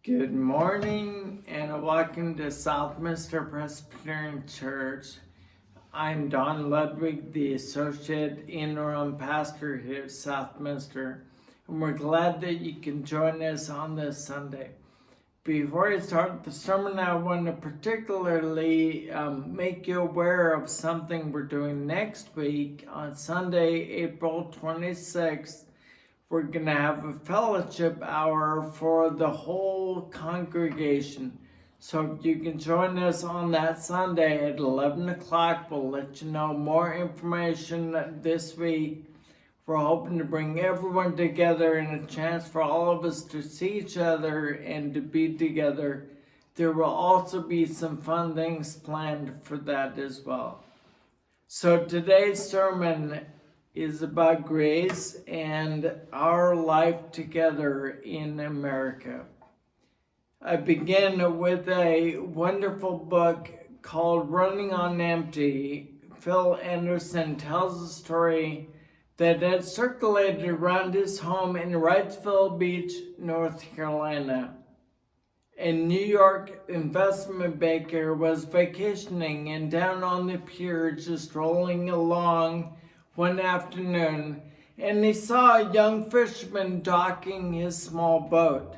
Good morning and welcome to Southminster Presbyterian Church. I'm Don Ludwig, the Associate Interim Pastor here at Southminster, and we're glad that you can join us on this Sunday. Before I start the sermon, I want to particularly make you aware of something we're doing next week on Sunday, April 26th. We're going to have a fellowship hour for the whole congregation. So if you can join us on that Sunday at 11 o'clock, we'll let you know more information this week. We're hoping to bring everyone together and a chance for all of us to see each other and to be together. There will also be some fun things planned for that as well. So today's sermon is about grace and our life together in America. I begin with a wonderful book called Running on Empty. Fil Anderson tells a story that had circulated around his home in Wrightsville Beach, North Carolina. A New York investment banker was vacationing and down on the pier just rolling along one afternoon, and he saw a young fisherman docking his small boat.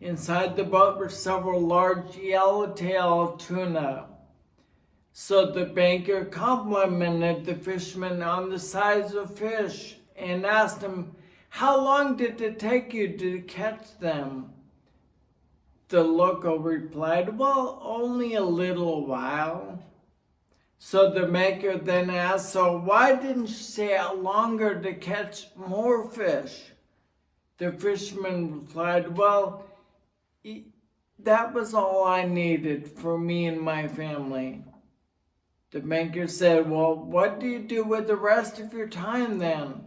Inside the boat were several large yellowtail tuna. So the banker complimented the fisherman on the size of fish and asked him, "How long did it take you to catch them?" The local replied, "Well, only a little while." So the banker then asked, "So why didn't you stay out longer to catch more fish?" The fisherman replied, "Well, that was all I needed for me and my family." The banker said, "Well, what do you do with the rest of your time then?"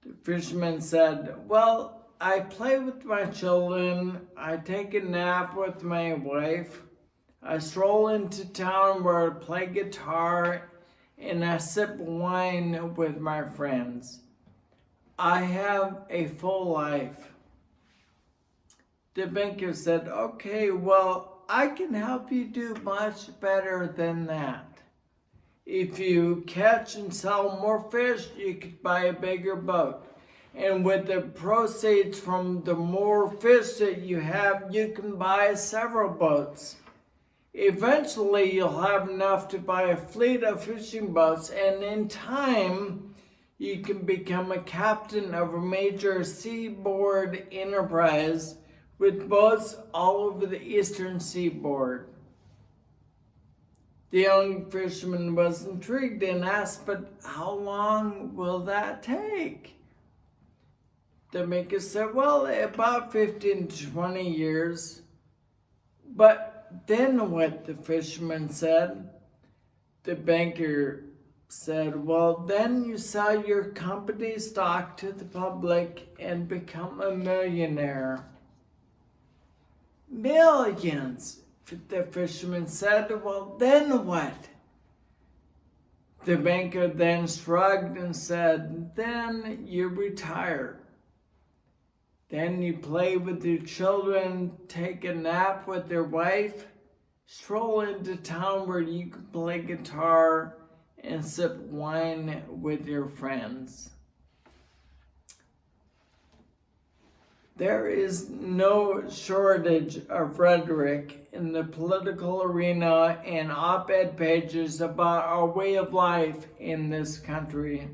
The fisherman said, "Well, I play with my children, I take a nap with my wife, I stroll into town where I play guitar, and I sip wine with my friends. I have a full life." The banker said, "Okay, well, I can help you do much better than that. If you catch and sell more fish, you could buy a bigger boat. And with the proceeds from the more fish that you have, you can buy several boats. Eventually, you'll have enough to buy a fleet of fishing boats, and in time, you can become a captain of a major seaboard enterprise with boats all over the eastern seaboard." The young fisherman was intrigued and asked, "But how long will that take?" The banker said, "Well, about 15 to 20 years. "But then what?" the fisherman said. The banker said, "Well, then you sell your company stock to the public and become a millionaire." "Millions," the fisherman said. "Well, then what?" The banker then shrugged and said, "Then you retire. Then you play with your children, take a nap with your wife, stroll into town where you can play guitar, and sip wine with your friends." There is no shortage of rhetoric in the political arena and op-ed pages about our way of life in this country.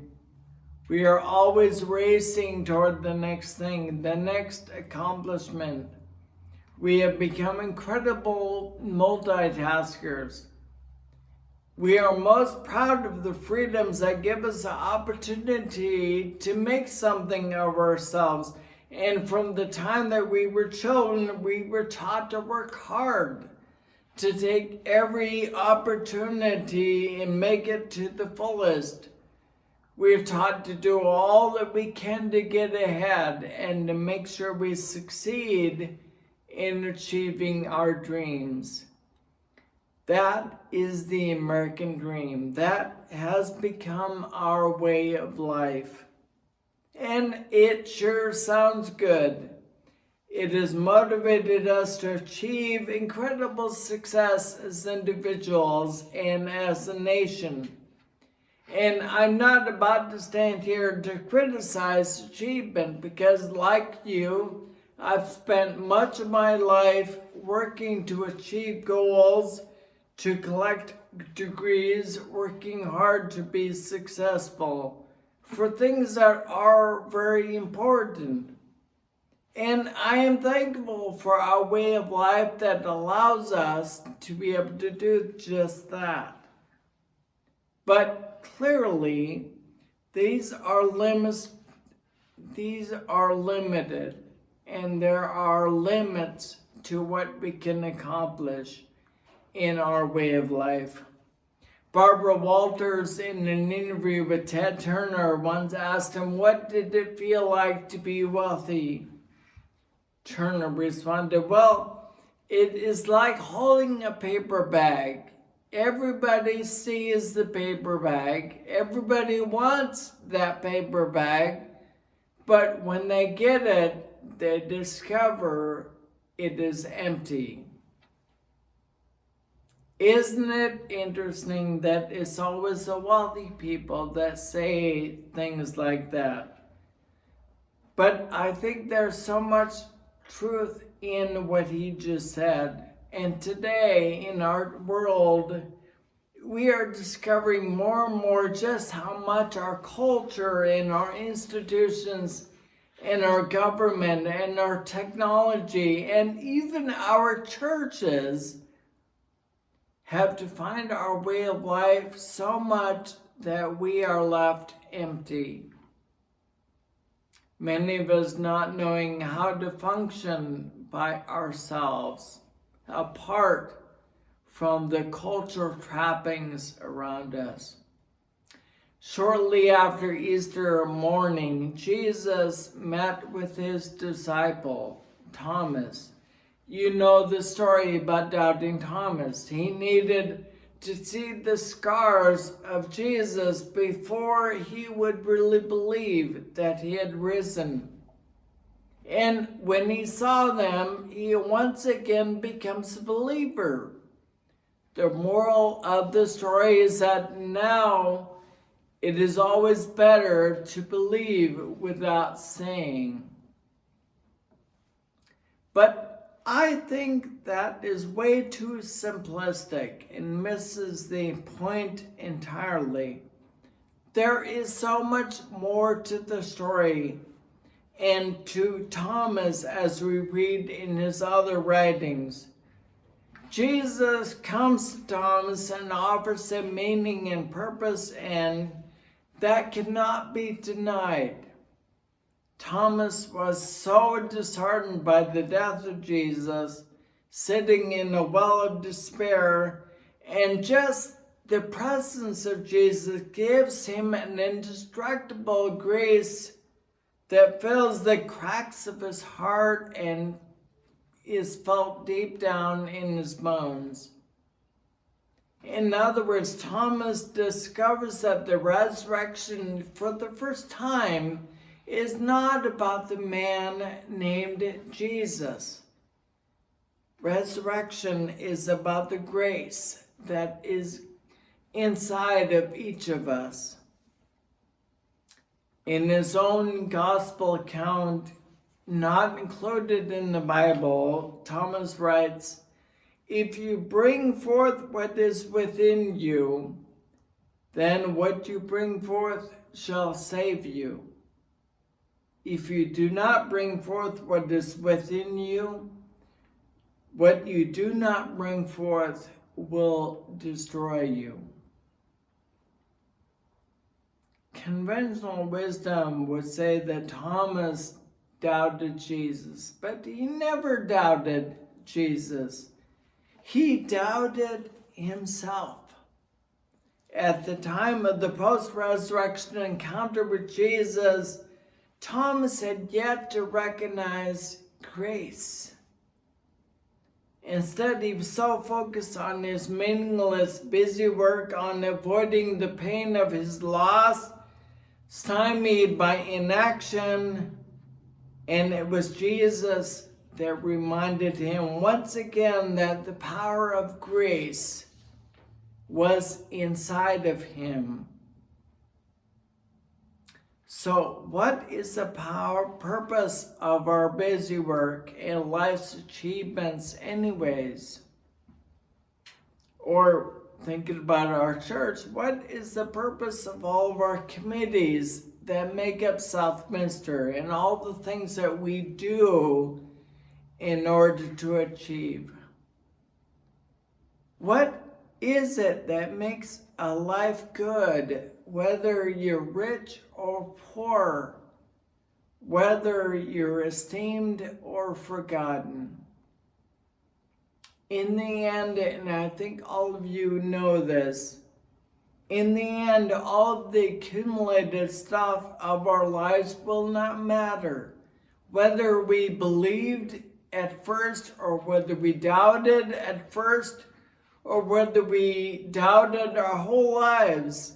We are always racing toward the next thing, the next accomplishment. We have become incredible multitaskers. We are most proud of the freedoms that give us the opportunity to make something of ourselves. And from the time that we were children, we were taught to work hard, to take every opportunity and make it to the fullest. We're taught to do all that we can to get ahead and to make sure we succeed in achieving our dreams. That is the American dream. That has become our way of life. And it sure sounds good. It has motivated us to achieve incredible success as individuals and as a nation. And I'm not about to stand here to criticize achievement because, like you, I've spent much of my life working to achieve goals, to collect degrees, working hard to be successful for things that are very important. And I am thankful for our way of life that allows us to be able to do just that. But clearly, these are limited, and there are limits to what we can accomplish in our way of life. Barbara Walters, in an interview with Ted Turner, once asked him, "What did it feel like to be wealthy?" Turner responded, "Well, it is like holding a paper bag. Everybody sees the paper bag. Everybody wants that paper bag. But when they get it, they discover it is empty." Isn't it interesting that it's always the wealthy people that say things like that? But I think there's so much truth in what he just said. And today, in our world, we are discovering more and more just how much our culture and our institutions and our government and our technology and even our churches have defined our way of life so much that we are left empty. Many of us not knowing how to function by ourselves, apart from the cultural trappings around us. Shortly after Easter morning, Jesus met with his disciple, Thomas. You know the story about doubting Thomas. He needed to see the scars of Jesus before he would really believe that he had risen. And when he saw them, he once again becomes a believer. The moral of the story is that now it is always better to believe without seeing. But I think that is way too simplistic and misses the point entirely. There is so much more to the story and to Thomas as we read in his other writings. Jesus comes to Thomas and offers him meaning and purpose, and that cannot be denied. Thomas was so disheartened by the death of Jesus, sitting in a well of despair, and just the presence of Jesus gives him an indestructible grace that fills the cracks of his heart and is felt deep down in his bones. In other words, Thomas discovers that the resurrection for the first time is not about the man named Jesus. Resurrection is about the grace that is inside of each of us. In his own gospel account, not included in the Bible, Thomas writes, "If you bring forth what is within you, then what you bring forth shall save you. If you do not bring forth what is within you, what you do not bring forth will destroy you." Conventional wisdom would say that Thomas doubted Jesus, but he never doubted Jesus. He doubted himself. At the time of the post-resurrection encounter with Jesus, Thomas had yet to recognize grace. Instead, he was so focused on his meaningless, busy work, on avoiding the pain of his loss, stymied by inaction, and it was Jesus that reminded him once again that the power of grace was inside of him. So what is the purpose of our busy work and life's achievements anyways? Or thinking about our church, what is the purpose of all of our committees that make up Southminster and all the things that we do in order to achieve? What is it that makes a life good, whether you're rich or poor, whether you're esteemed or forgotten? In the end, and I think all of you know this, in the end, all the accumulated stuff of our lives will not matter. Whether we believed at first or whether we doubted at first or whether we doubted our whole lives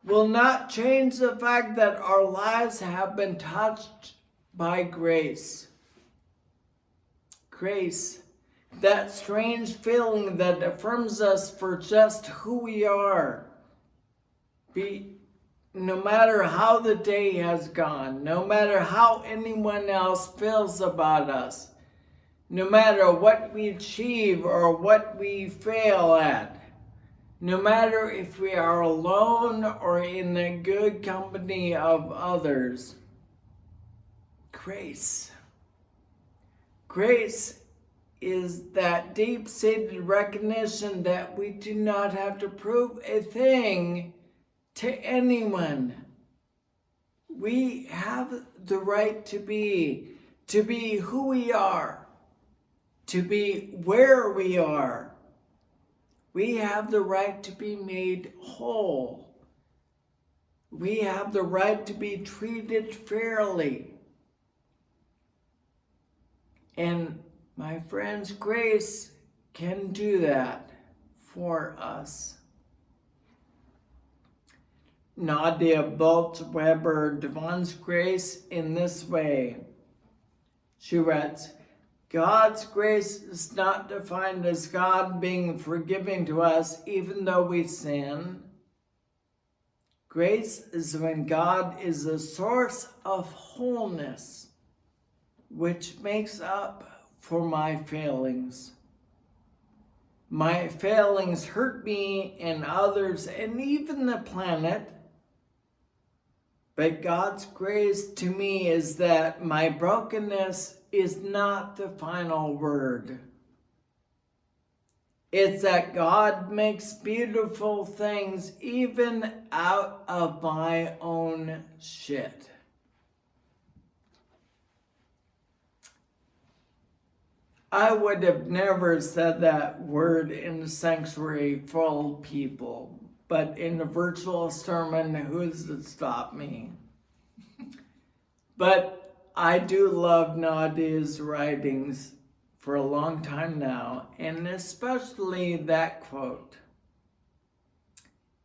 will not change the fact that our lives have been touched by grace. Grace. That strange feeling that affirms us for just who we are. No matter how the day has gone, no matter how anyone else feels about us, no matter what we achieve or what we fail at, no matter if we are alone or in the good company of others. Grace. Grace is that deep-seated recognition that we do not have to prove a thing to anyone. We have the right to be who we are, to be where we are. We have the right to be made whole. We have the right to be treated fairly. And my friends, grace can do that for us. Nadia Boltz-Weber defines grace in this way. She writes, God's grace is not defined as God being forgiving to us even though we sin. Grace is when God is the source of wholeness, which makes up for my failings. My failings hurt me and others and even the planet. But God's grace to me is that my brokenness is not the final word. It's that God makes beautiful things even out of my own shit. I would have never said that word in a sanctuary full of people. But in a virtual sermon, who's to stop me? But I do love Nadia's writings for a long time now, and especially that quote.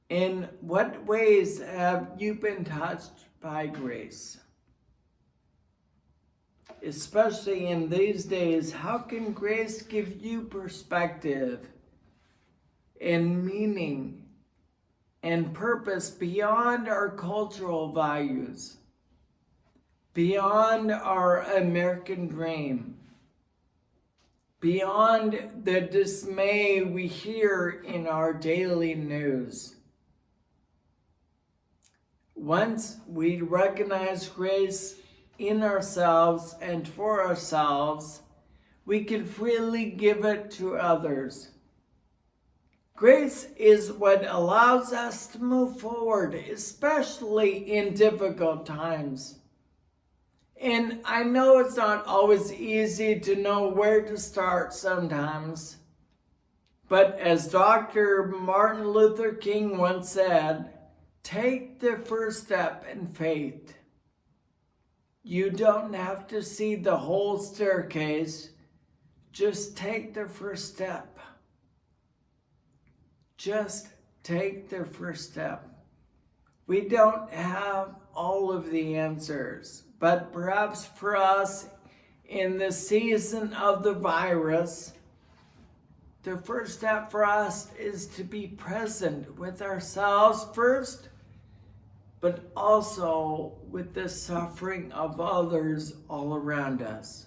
In what ways have you been touched by grace? Especially in these days, how can grace give you perspective and meaning and purpose beyond our cultural values, beyond our American dream, beyond the dismay we hear in our daily news? Once we recognize grace in ourselves and for ourselves, we can freely give it to others. Grace is what allows us to move forward, especially in difficult times. And I know it's not always easy to know where to start sometimes. But as Dr. Martin Luther King once said, take the first step in faith. You don't have to see the whole staircase. Just take the first step. Just take the first step. We don't have all of the answers, but perhaps for us, in the season of the virus, the first step for us is to be present with ourselves first, but also with the suffering of others all around us.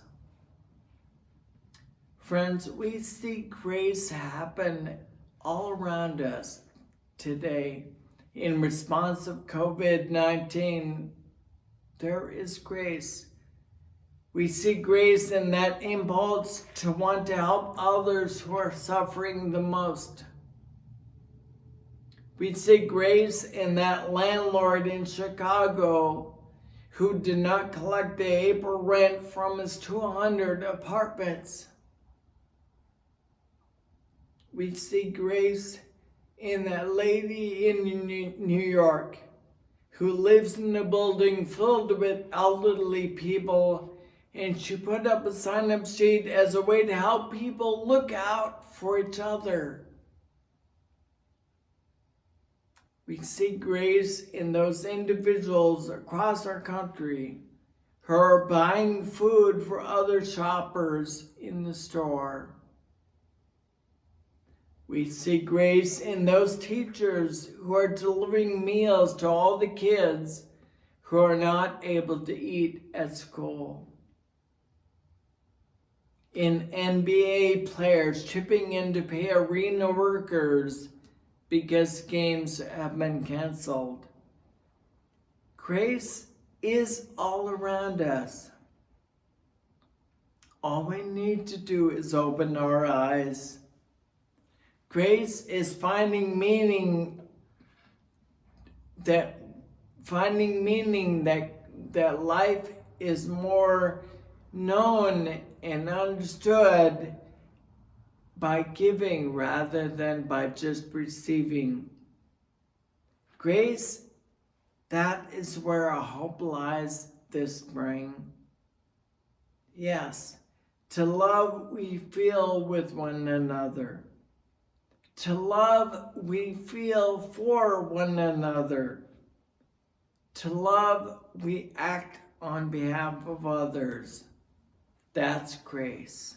Friends, we see grace happen all around us today. In response of COVID-19, there is grace. We see grace in that impulse to want to help others who are suffering the most. We see grace in that landlord in Chicago who did not collect the April rent from his 200 apartments. We see grace in that lady in New York who lives in a building filled with elderly people, and she put up a sign-up sheet as a way to help people look out for each other. We see grace in those individuals across our country who are buying food for other shoppers in the store. We see grace in those teachers who are delivering meals to all the kids who are not able to eat at school. In NBA players chipping in to pay arena workers because games have been canceled. Grace is all around us. All we need to do is open our eyes. Grace is finding meaning that life is more known and understood by giving rather than by just receiving. Grace, that is where our hope lies this spring. Yes, to love we feel with one another. To love we feel for one another. To love we act on behalf of others. That's grace.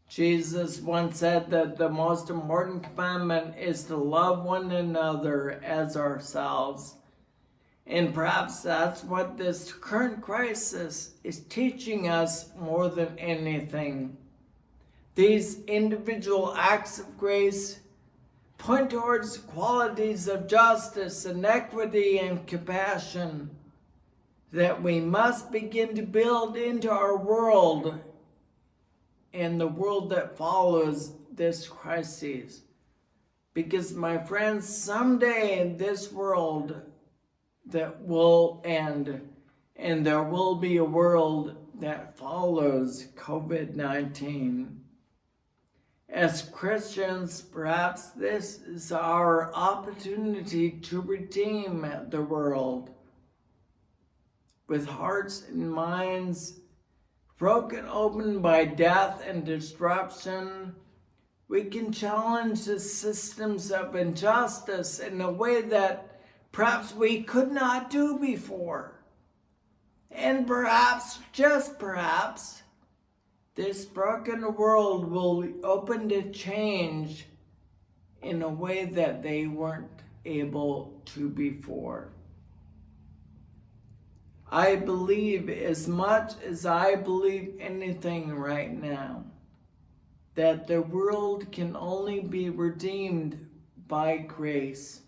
Jesus once said that the most important commandment is to love one another as ourselves. And perhaps that's what this current crisis is teaching us more than anything. These individual acts of grace point towards qualities of justice and equity and compassion that we must begin to build into our world and the world that follows this crisis. Because, my friends, someday in this world that will end, and there will be a world that follows COVID-19. As Christians, perhaps this is our opportunity to redeem the world. With hearts and minds broken open by death and disruption, we can challenge the systems of injustice in a way that perhaps we could not do before. And perhaps, just perhaps, this broken world will be open to change in a way that they weren't able to before. I believe, as much as I believe anything right now, that the world can only be redeemed by grace.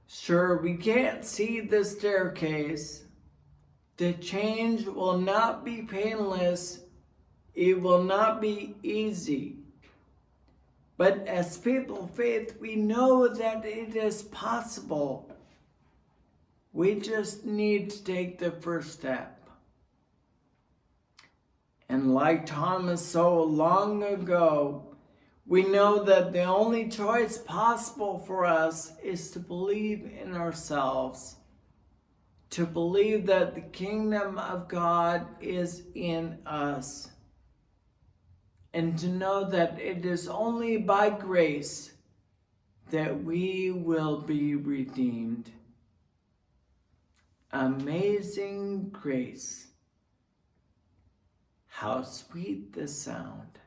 Sure, we can't see the staircase. The change will not be painless. It will not be easy. But as people of faith, we know that it is possible. We just need to take the first step. And like Thomas so long ago, we know that the only choice possible for us is to believe in ourselves, to believe that the kingdom of God is in us, and to know that it is only by grace that we will be redeemed. Amazing grace. How sweet the sound